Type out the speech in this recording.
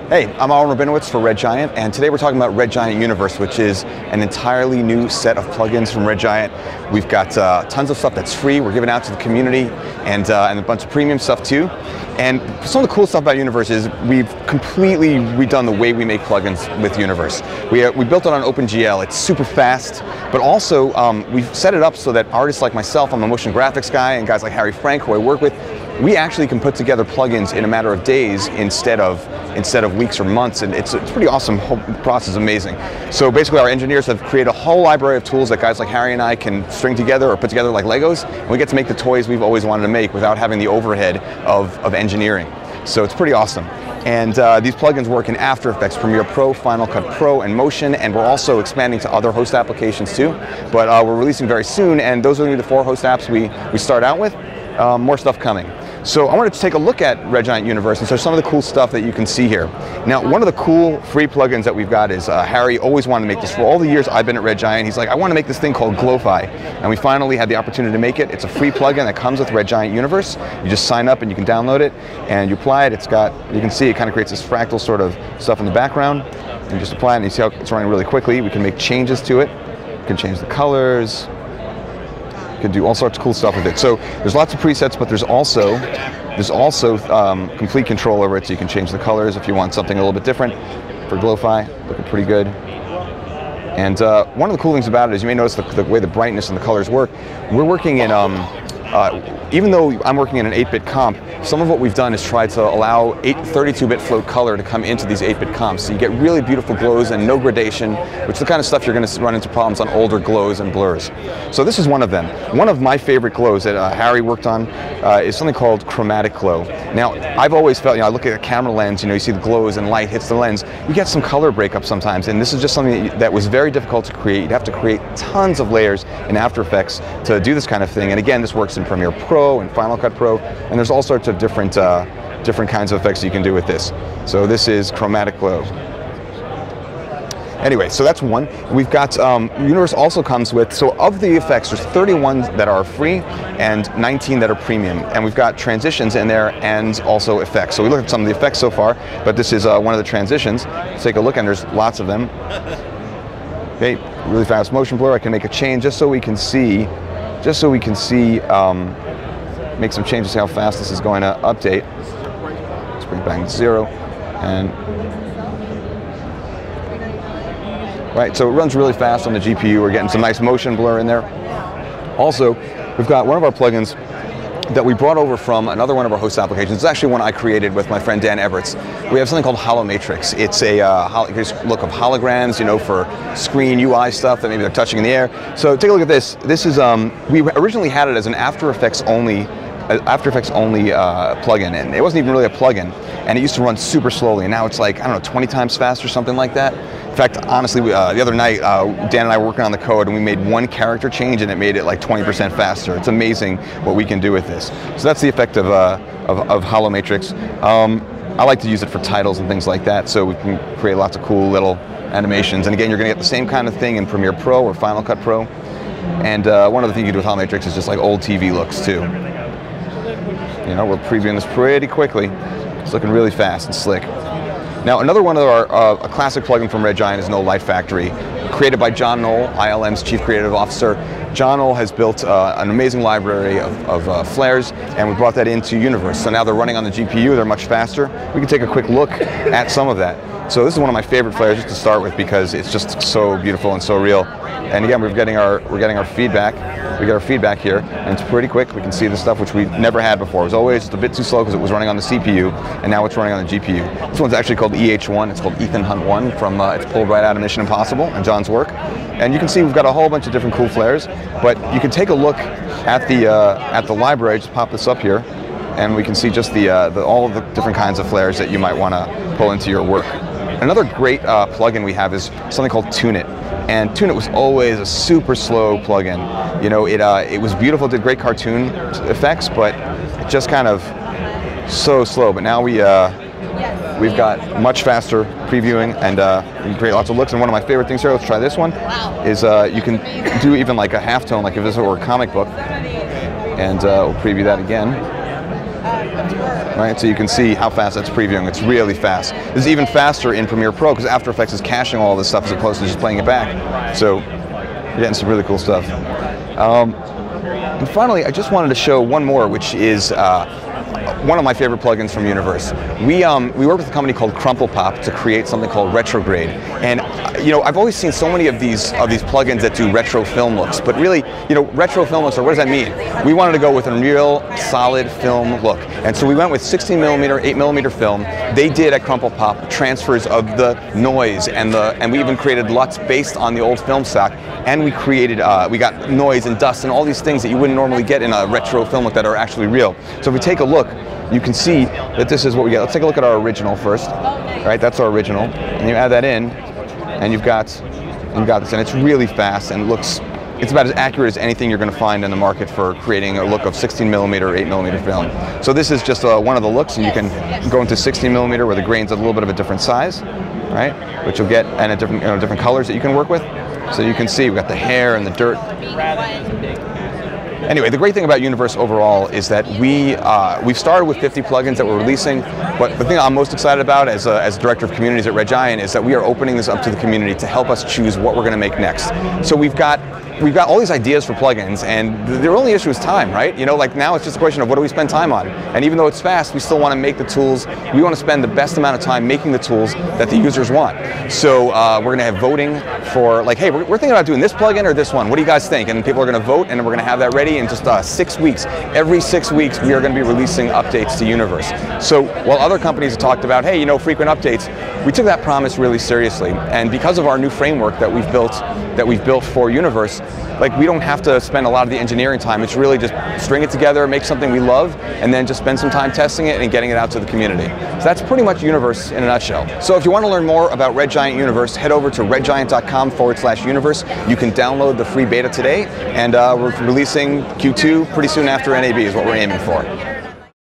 Hey, I'm Aharon for Red Giant, and today we're talking about Red Giant Universe, which is an entirely new set of plugins from Red Giant. We've got tons of stuff that's free, we're giving out to the community, and a bunch of premium stuff too. And some of the cool stuff about Universe is we've completely redone the way we make plugins with Universe. We built it on OpenGL. It's super fast, but also we've set it up so that artists like myself, I'm a motion graphics guy, and guys like Harry Frank, who I work with, we actually can put together plugins in a matter of days instead of weeks or months, and it's pretty awesome. The whole process is amazing. So basically our engineers have created a whole library of tools that guys like Harry and I can string together or put together like Legos, and we get to make the toys we've always wanted to make without having the overhead of engineering. So it's pretty awesome. And these plugins work in After Effects, Premiere Pro, Final Cut Pro, and Motion, and we're also expanding to other host applications too. But we're releasing very soon, and those are going to be the 4 host apps we start out with. More stuff coming. So I wanted to take a look at Red Giant Universe, and so some of the cool stuff that you can see here. Now, one of the cool free plugins that we've got is Harry always wanted to make this. For all the years I've been at Red Giant, he's like, I want to make this thing called Glowify, and we finally had the opportunity to make it. It's a free plugin that comes with Red Giant Universe. You just sign up and you can download it, and you apply it. It's got, you can see it kind of creates this fractal sort of stuff in the background. You just apply it, and you see how it's running really quickly. We can make changes to it. You can change the colors. You can do all sorts of cool stuff with it. So there's lots of presets, but there's also complete control over it, so you can change the colors if you want something a little bit different. For Glowify, looking pretty good. And one of the cool things about it is you may notice the way the brightness and the colors work. We're working in, even though I'm working in an 8-bit comp, some of what we've done is try to allow 32-bit float color to come into these 8-bit comps. So you get really beautiful glows and no gradation, which is the kind of stuff you're going to run into problems on older glows and blurs. So this is one of them. One of my favorite glows that Harry worked on is something called Chromatic Glow. Now, I've always felt, I look at a camera lens, you see the glows and light hits the lens, you get some color breakup sometimes, and this is just something that was very difficult to create. You'd have to create tons of layers in After Effects to do this kind of thing, and again, this works in Premiere Pro and Final Cut Pro, and there's all sorts of different kinds of effects you can do with this. So this is Chromatic Glow. Anyway, so that's one. We've got, Universe also comes with, so of the effects, there's 31 that are free and 19 that are premium. And we've got transitions in there and also effects. So we looked at some of the effects so far, but this is one of the transitions. Let's take a look, and there's lots of them. Okay, really fast motion blur. I can make a change just so we can see, make some changes to how fast this is going to update. Let's bring it back to 0. And right, so it runs really fast on the GPU. We're getting some nice motion blur in there. Also, we've got one of our plugins that we brought over from another one of our host applications. It's actually one I created with my friend Dan Everts. We have something called Holomatrix. It's a look of holograms, for screen UI stuff that maybe they're touching in the air. So take a look at this. This is, we originally had it as an After Effects only plugin, and it wasn't even really a plugin, and it used to run super slowly, and now it's like, I don't know, 20 times faster, something like that. In fact, honestly, the other night, Dan and I were working on the code, and we made one character change, and it made it like 20% faster. It's amazing what we can do with this. So that's the effect of Holomatrix. I like to use it for titles and things like that, so we can create lots of cool little animations. And again, you're going to get the same kind of thing in Premiere Pro or Final Cut Pro. And one other thing you can do with Holomatrix is just like old TV looks too. We're previewing this pretty quickly. It's looking really fast and slick. Now, another one of our a classic plugin from Red Giant is No Light Factory, created by John Knoll, ILM's Chief Creative Officer. John Knoll has built an amazing library of flares, and we brought that into Universe. So now they're running on the GPU, they're much faster. We can take a quick look at some of that. So this is one of my favorite flares just to start with because it's just so beautiful and so real. And again, we're getting our feedback. We get our feedback here, and it's pretty quick. We can see the stuff which we never had before. It was always just a bit too slow because it was running on the CPU, and now it's running on the GPU. This one's actually called EH1. It's called Ethan Hunt 1 from, it's pulled right out of Mission Impossible and John's work. And you can see we've got a whole bunch of different cool flares, but you can take a look at the library. Just pop this up here, and we can see just all of the different kinds of flares that you might want to pull into your work. Another great plugin we have is something called Tuneit. And Tuneit was always a super slow plugin. It was beautiful, did great cartoon effects, but it just kind of so slow. But now we've got much faster previewing, and we can create lots of looks. And one of my favorite things here, let's try this one, is you can do even like a halftone, like if this were a comic book. And we'll preview that again. Right, so you can see how fast that's previewing. It's really fast. This is even faster in Premiere Pro because After Effects is caching all this stuff as opposed to just playing it back. So you're getting some really cool stuff. And finally, I just wanted to show one more, which is one of my favorite plugins from Universe. We worked with a company called Crumple Pop to create something called Retrograde. And you know, I've always seen so many of these plugins that do retro film looks, but really, you know, retro film looks, or what does that mean? We wanted to go with a real solid film look. And so we went with 16mm, 8mm film. They did at Crumple Pop transfers of the noise and we even created LUTs based on the old film stock. And we created, we got noise and dust and all these things that you wouldn't normally get in a retro film look that are actually real. So if we take a look, you can see that this is what we get. Let's take a look at our original first. All right, that's our original. And you add that in, and you've got this. And it's really fast and it's about as accurate as anything you're going to find in the market for creating a look of 16mm or 8mm film. So this is just one of the looks, and you can go into 16mm where the grain's a little bit of a different size, right? Which you'll get, and a different, different colors that you can work with. So you can see we've got the hair and the dirt. Anyway, the great thing about Universe overall is that we've started with 50 plugins that we're releasing, but the thing I'm most excited about as Director of Communities at Red Giant is that we are opening this up to the community to help us choose what we're going to make next. So we've got all these ideas for plugins, and the only issue is time, right? You know, like now it's just a question of what do we spend time on? And even though it's fast, we still want to make the tools, we want to spend the best amount of time making the tools that the users want. So we're going to have voting for, like, hey, we're thinking about doing this plugin or this one. What do you guys think? And people are going to vote, and we're going to have that ready in just 6 weeks. Every 6 weeks, we are going to be releasing updates to Universe. So while other companies have talked about, hey, you know, frequent updates, we took that promise really seriously. And because of our new framework that we've built for Universe, like, we don't have to spend a lot of the engineering time. It's really just string it together, make something we love, and then just spend some time testing it and getting it out to the community. So that's pretty much Universe in a nutshell. So if you want to learn more about Red Giant Universe, head over to redgiant.com/universe. You can download the free beta today, and we're releasing Q2 pretty soon after NAB is what we're aiming for.